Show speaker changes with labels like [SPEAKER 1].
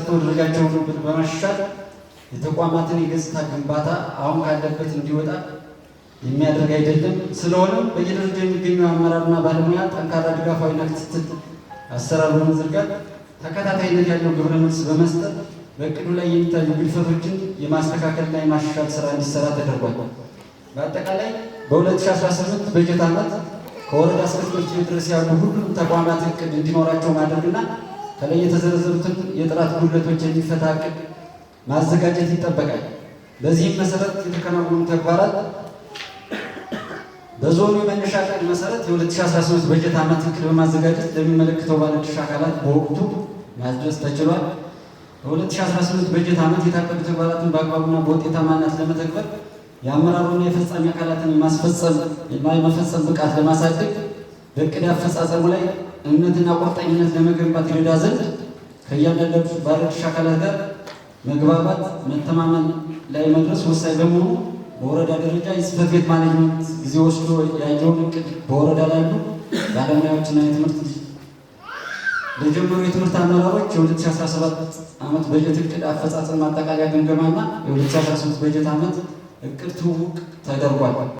[SPEAKER 1] ሰርተው ደረጃቸውን በማሻሻል የተቋማትን የገጽታ ግንባታ አሁን ካለበት እንዲወጣ የሚያደርግ አይደለም። ስለሆነም በየደረጃው የሚገኘው አመራርና ባለሙያ ጠንካራ ድጋፋዊና ክትትል አሰራር በመዘርጋት ተከታታይነት ያለው ግብረ መልስ በመስጠት በእቅዱ ላይ የሚታዩ ግድፈቶችን የማስተካከልና የማሻሻል ስራ እንዲሰራ ተደርጓል። በአጠቃላይ በ2018 በጀት ዓመት ከወረዳ እስከ ትምህርት ቤት ድረስ ያሉ ሁሉም ተቋማት እቅድ እንዲኖራቸው ማድረግና ከላይ የተዘረዘሩትን የጥራት ጉድለቶች የሚፈታ እቅድ ማዘጋጀት ይጠበቃል። በዚህም መሰረት የተከናወኑ ተግባራት በዞኑ የመነሻ እቅድ መሰረት የ2018 በጀት ዓመት እቅድ በማዘጋጀት ለሚመለከተው ባለድርሻ አካላት በወቅቱ ማድረስ ተችሏል። በ2018 በጀት ዓመት የታቀዱ ተግባራትን በአግባቡና በውጤታማነት ለመተግበር የአመራሩና የፈጻሚ አካላትን የመፈጸም ብቃት ለማሳደግ በእቅድ አፈጻጸሙ ላይ እምነትና ቁርጠኝነት ለመገንባት ይረዳ ዘንድ ከእያንዳንዱ ባለድርሻ አካላት ጋር መግባባት፣ መተማመን ላይ መድረስ ወሳኝ በመሆኑ በወረዳ ደረጃ የጽሕፈት ቤት ማኔጅመንት ጊዜ ወስዶ ያየውን እቅድ በወረዳ ላሉ ባለሙያዎችና ለጀመሩ የትምህርት አመራሮች የ2017 ዓመት በጀት እቅድ አፈጻጸም ማጠቃለያ ግምገማና የ2018 በጀት ዓመት እቅድ ትውውቅ ተደርጓል።